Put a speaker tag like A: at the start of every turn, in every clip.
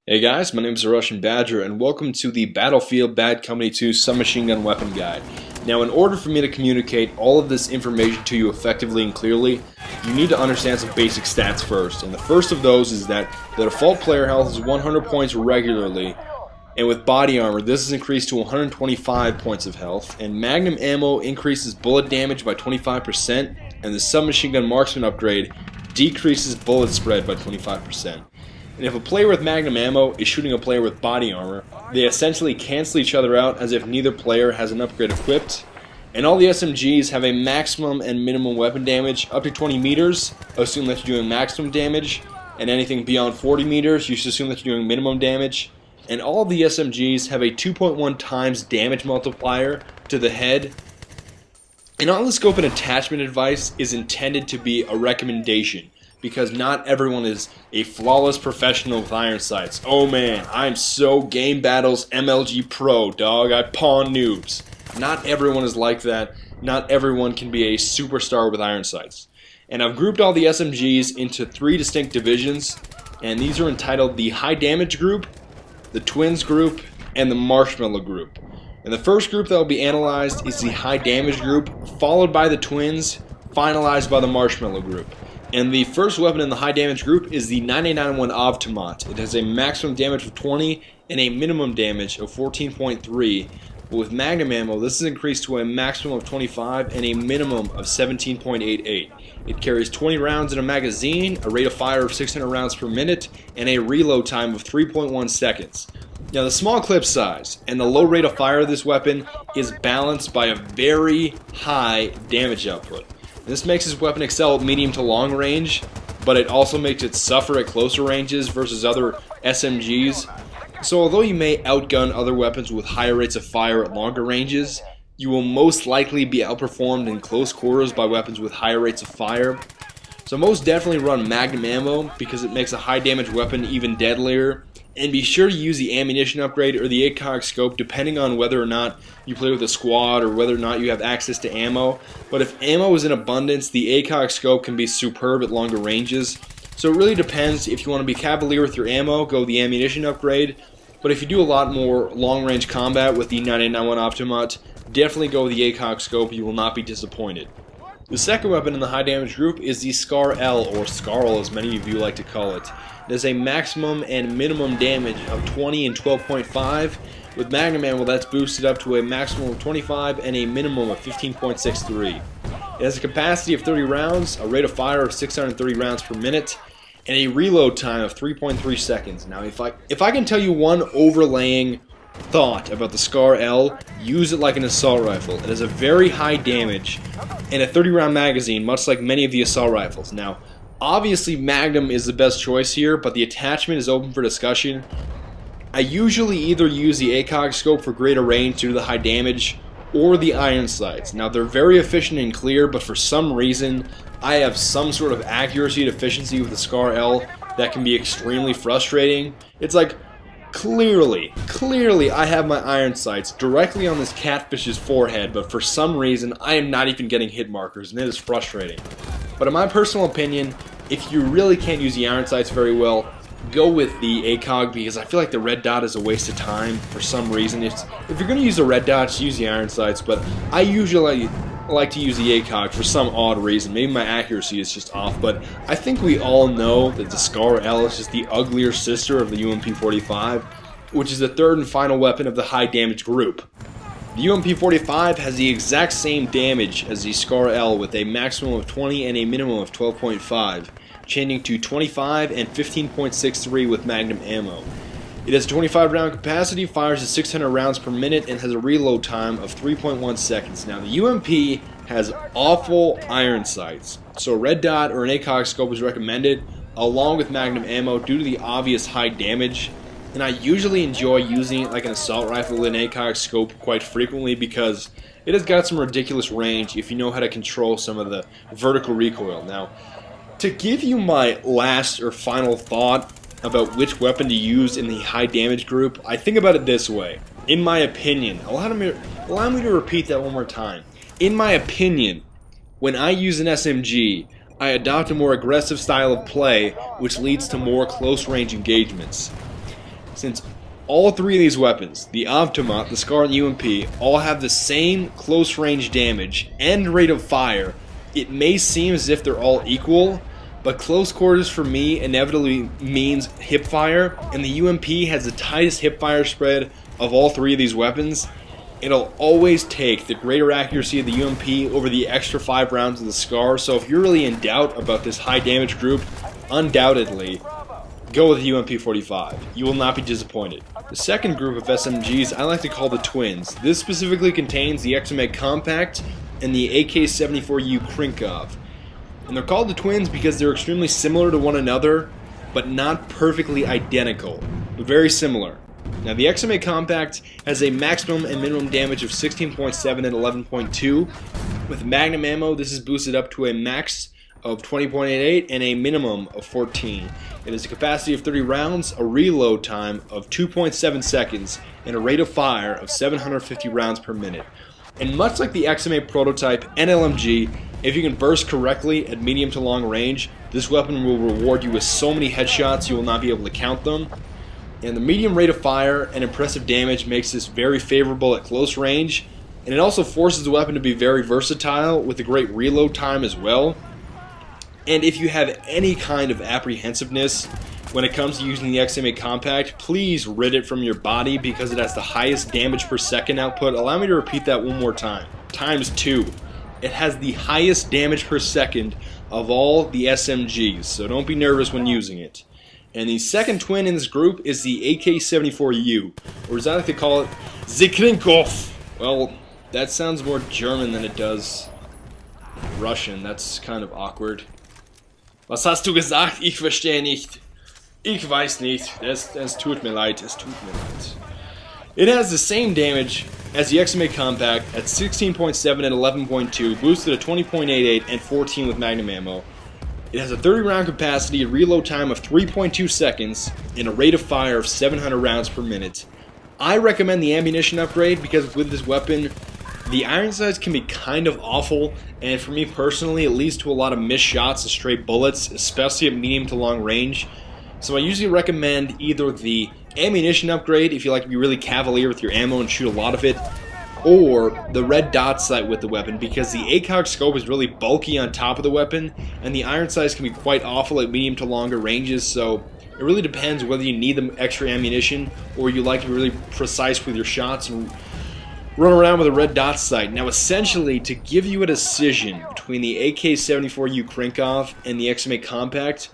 A: Hey guys, my name is Russian Badger and welcome to the Battlefield Bad Company 2 Submachine Gun Weapon Guide. Now in order for me to communicate all of this information to you effectively and clearly, you need to understand some basic stats first. And the first of those is that the default player health is 100 points regularly, and with body armor this is increased to 125 points of health, and magnum ammo increases bullet damage by 25%, and the submachine gun marksman upgrade decreases bullet spread by 25%. And if a player with magnum ammo is shooting a player with body armor, they essentially cancel each other out as if neither player has an upgrade equipped. And all the SMGs have a maximum and minimum weapon damage up to 20 meters, assume that you're doing maximum damage, and anything beyond 40 meters, you should assume that you're doing minimum damage. And all of the SMGs have a 2.1 times damage multiplier to the head. And all the scope and attachment advice is intended to be a recommendation, because not everyone is a flawless professional with iron sights. Oh man, I'm so Game Battles MLG Pro, dog. I pawn noobs. Not everyone is like that. Not everyone can be a superstar with iron sights. And I've grouped all the SMGs into 3 distinct divisions, and these are entitled the High Damage Group, the Twins Group, and the Marshmallow Group. And the first group that will be analyzed is the High Damage Group, followed by the Twins, finalized by the Marshmallow Group. And the first weapon in the high damage group is the 991 Automat. It has a maximum damage of 20 and a minimum damage of 14.3. But with magnum ammo, this is increased to a maximum of 25 and a minimum of 17.88. It carries 20 rounds in a magazine, a rate of fire of 600 rounds per minute, and a reload time of 3.1 seconds. Now the small clip size and the low rate of fire of this weapon is balanced by a very high damage output. This makes this weapon excel at medium to long range, but it also makes it suffer at closer ranges versus other SMGs. So although you may outgun other weapons with higher rates of fire at longer ranges, you will most likely be outperformed in close quarters by weapons with higher rates of fire. So most definitely run magnum ammo because it makes a high damage weapon even deadlier. And be sure to use the ammunition upgrade or the ACOG scope depending on whether or not you play with a squad or whether or not you have access to ammo. But if ammo is in abundance, the ACOG scope can be superb at longer ranges. So it really depends. If you want to be cavalier with your ammo, go the ammunition upgrade. But if you do a lot more long range combat with the 991 Automat, definitely go with the ACOG scope. You will not be disappointed. The second weapon in the high damage group is the Scar L, or Scarl as many of you like to call it. It has a maximum and minimum damage of 20 and 12.5. With magnum ammo that's boosted up to a maximum of 25 and a minimum of 15.63. It has a capacity of 30 rounds, a rate of fire of 630 rounds per minute, and a reload time of 3.3 seconds. Now if I can tell you one overlaying thought about the Scar L, use it like an assault rifle. It has a very high damage and a 30 round magazine, much like many of the assault rifles. Now obviously magnum is the best choice here, but the attachment is open for discussion. I usually either use the ACOG scope for greater range due to the high damage, or the iron sights. Now they're very efficient and clear, but for some reason I have some sort of accuracy deficiency with the Scar L that can be extremely frustrating. It's like, clearly I have my iron sights directly on this catfish's forehead, but for some reason I am not even getting hit markers, and it is frustrating. But in my personal opinion, if you really can't use the iron sights very well, go with the ACOG, because I feel like the red dot is a waste of time for some reason. If you're going to use the red dot, just use the iron sights, but I usually like to use the ACOG for some odd reason. Maybe my accuracy is just off, but I think we all know that the Scar L is just the uglier sister of the UMP-45, which is the third and final weapon of the high damage group. The UMP-45 has the exact same damage as the Scar L with a maximum of 20 and a minimum of 12.5, changing to 25 and 15.63 with magnum ammo. It has a 25 round capacity, fires at 600 rounds per minute, and has a reload time of 3.1 seconds. Now the UMP has awful iron sights, so a red dot or an ACOG scope is recommended along with magnum ammo due to the obvious high damage. And I usually enjoy using it like an assault rifle with an ACOG scope quite frequently because it has got some ridiculous range if you know how to control some of the vertical recoil. Now, to give you my last or final thought about which weapon to use in the high damage group, I think about it this way. In my opinion, allow me to repeat that one more time. In my opinion, when I use an SMG, I adopt a more aggressive style of play, which leads to more close range engagements. Since all three of these weapons, the Avtomat, the Scar, and the UMP, all have the same close range damage and rate of fire, it may seem as if they're all equal, but close quarters for me inevitably means hipfire, and the UMP has the tightest hipfire spread of all three of these weapons. It'll always take the greater accuracy of the UMP over the extra 5 rounds of the Scar, so if you're really in doubt about this high damage group, undoubtedly go with the UMP-45. You will not be disappointed. The second group of SMGs I like to call the Twins. This specifically contains the XMA Compact and the AK-74U Krinkov. And they're called the Twins because they're extremely similar to one another, but not perfectly identical, but very similar. Now the XMA Compact has a maximum and minimum damage of 16.7 and 11.2. With Magnum ammo, this is boosted up to a max of 20.88 and a minimum of 14. It has a capacity of 30 rounds, a reload time of 2.7 seconds, and a rate of fire of 750 rounds per minute. And much like the XMA prototype and LMG, if you can burst correctly at medium to long range, this weapon will reward you with so many headshots you will not be able to count them. And the medium rate of fire and impressive damage makes this very favorable at close range, and it also forces the weapon to be very versatile with a great reload time as well. And if you have any kind of apprehensiveness when it comes to using the XMA Compact, please rid it from your body because it has the highest damage per second output. Allow me to repeat that one more time. Times 2. It has the highest damage per second of all the SMGs, so don't be nervous when using it. And the second twin in this group is the AK-74U, or as I like to call it, the Krinkov. Well, that sounds more German than it does Russian. That's kind of awkward. Was hast du gesagt? Ich verstehe nicht. Ich weiß nicht. Es tut mir leid. Es tut mir leid. It has the same damage as the XMA Compact at 16.7 and 11.2, boosted at 20.88 and 14 with Magnum ammo. It has a 30 round capacity, a reload time of 3.2 seconds, and a rate of fire of 700 rounds per minute. I recommend the ammunition upgrade because with this weapon, the iron sights can be kind of awful, and for me personally, it leads to a lot of missed shots and stray bullets, especially at medium to long range. So I usually recommend either the ammunition upgrade, if you like to be really cavalier with your ammo and shoot a lot of it, or the red dot sight with the weapon, because the ACOG scope is really bulky on top of the weapon, and the iron sights can be quite awful at medium to longer ranges, so it really depends whether you need the extra ammunition, or you like to be really precise with your shots and run around with a red dot sight. Now essentially, to give you a decision between the AK-74U Krinkov and the XMA Compact,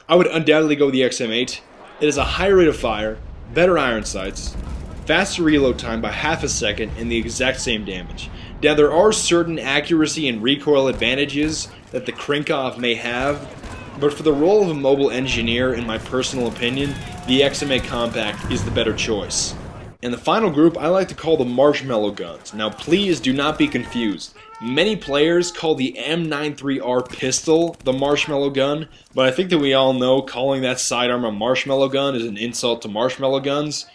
A: I would undoubtedly go with the XM8. It has a high rate of fire, better iron sights, faster reload time by half a second, and the exact same damage. Now there are certain accuracy and recoil advantages that the Krinkov may have, but for the role of a mobile engineer, in my personal opinion, the XMA Compact is the better choice. And the final group I like to call the marshmallow guns. Now please do not be confused. Many players call the M93R pistol the marshmallow gun, but I think that we all know calling that sidearm a marshmallow gun is an insult to marshmallow guns.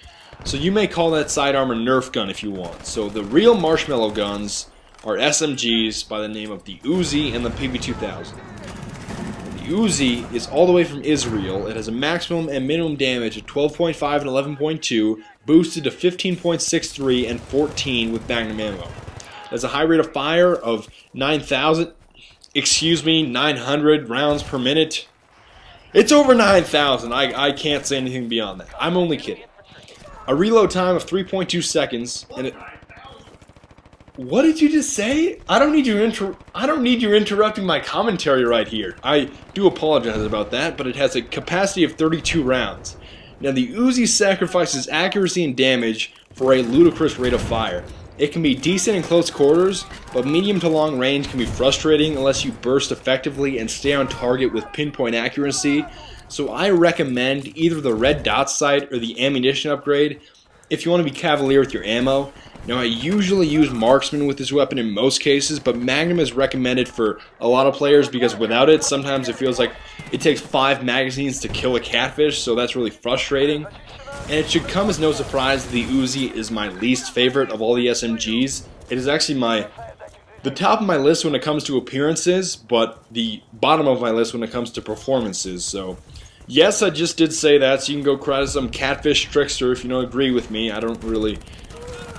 A: So you may call that sidearm a Nerf gun if you want. So the real marshmallow guns are SMGs by the name of the Uzi and the PB2000. The Uzi is all the way from Israel. It has a maximum and minimum damage of 12.5 and 11.2, boosted to 15.63 and 14 with Magnum ammo. It has a high rate of fire of 900 rounds per minute. It's over 9,000. I can't say anything beyond that. I'm only kidding. A reload time of 3.2 seconds, and it... What did you just say? I don't need you interrupting my commentary right here. I do apologize about that, but it has a capacity of 32 rounds. Now the Uzi sacrifices accuracy and damage for a ludicrous rate of fire. It can be decent in close quarters, but medium to long range can be frustrating unless you burst effectively and stay on target with pinpoint accuracy. So I recommend either the red dot sight or the ammunition upgrade if you want to be cavalier with your ammo. Now I usually use marksman with this weapon in most cases, but Magnum is recommended for a lot of players because without it, sometimes it feels like it takes 5 magazines to kill a catfish, so that's really frustrating. And it should come as no surprise that the Uzi is my least favorite of all the SMGs. It is actually the top of my list when it comes to appearances, but the bottom of my list when it comes to performances. So Yes, I just did say that, so you can go cry to some catfish trickster if you don't agree with me. I don't really...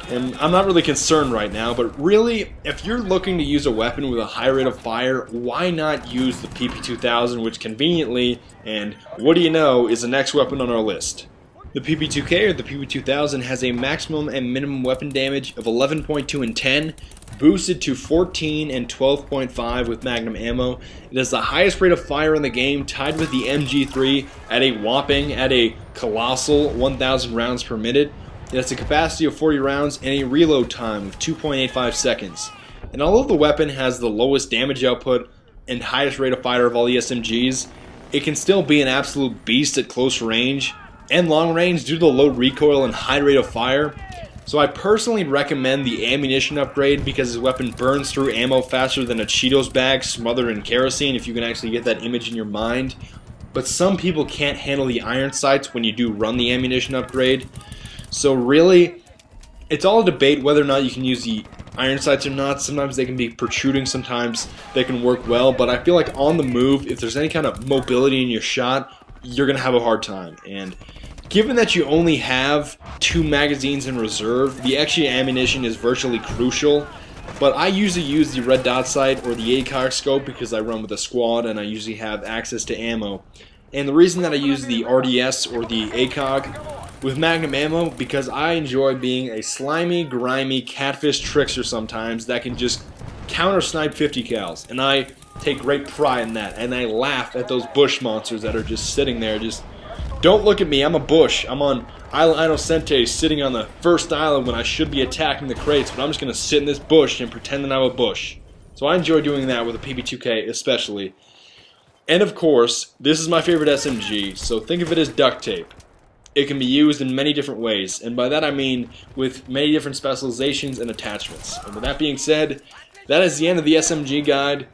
A: And I'm not really concerned right now, but really, if you're looking to use a weapon with a high rate of fire, why not use the PP2000, which conveniently, and what do you know, is the next weapon on our list. The PP2K, or the PP2000, has a maximum and minimum weapon damage of 11.2 and 10, boosted to 14 and 12.5 with magnum ammo. It has the highest rate of fire in the game, tied with the MG3 at a colossal 1,000 rounds per minute. It has a capacity of 40 rounds and a reload time of 2.85 seconds. And although the weapon has the lowest damage output and highest rate of fire of all the SMGs, it can still be an absolute beast at close range and long range due to the low recoil and high rate of fire. So I personally recommend the ammunition upgrade because this weapon burns through ammo faster than a Cheetos bag smothered in kerosene, if you can actually get that image in your mind. But some people can't handle the iron sights when you do run the ammunition upgrade. So really, it's all a debate whether or not you can use the iron sights or not. Sometimes they can be protruding, sometimes they can work well, but I feel like on the move, if there's any kind of mobility in your shot, you're going to have a hard time. And given that you only have 2 magazines in reserve, the extra ammunition is virtually crucial. But I usually use the red dot sight or the ACOG scope because I run with a squad and I usually have access to ammo. And the reason that I use the RDS or the ACOG with magnum ammo, because I enjoy being a slimy, grimy catfish trickster sometimes that can just counter snipe 50 cals, and I take great pride in that, and I laugh at those bush monsters that are just sitting there, just, don't look at me, I'm a bush, I'm on Isla Inocente sitting on the first island when I should be attacking the crates, but I'm just going to sit in this bush and pretend that I'm a bush. So I enjoy doing that with a PP2K especially. And of course, this is my favorite SMG, so think of it as duct tape. It can be used in many different ways, and by that I mean with many different specializations and attachments. And with that being said, that is the end of the SMG guide.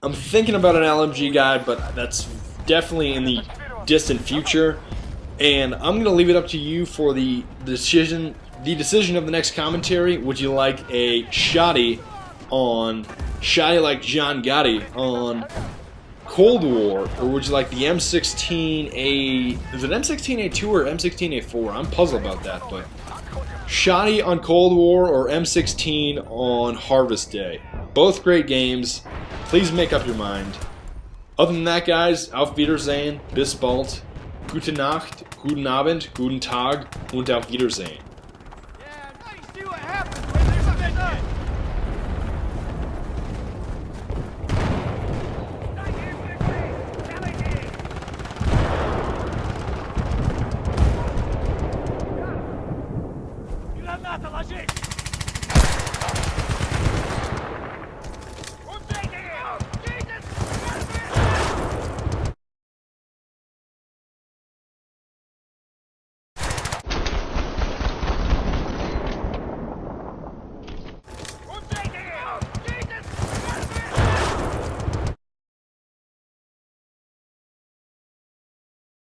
A: I'm thinking about an LMG guide, but that's definitely in the distant future. And I'm going to leave it up to you for the decision of the next commentary. Would you like a shoddy like John Gotti on Cold War, or would you like the M16A... Is it M16A2 or M16A4? I'm puzzled about that, but... Shoddy on Cold War or M16 on Harvest Day. Both great games. Please make up your mind. Other than that, guys, auf Wiedersehen, bis bald, gute Nacht, guten Abend, guten Tag und auf Wiedersehen.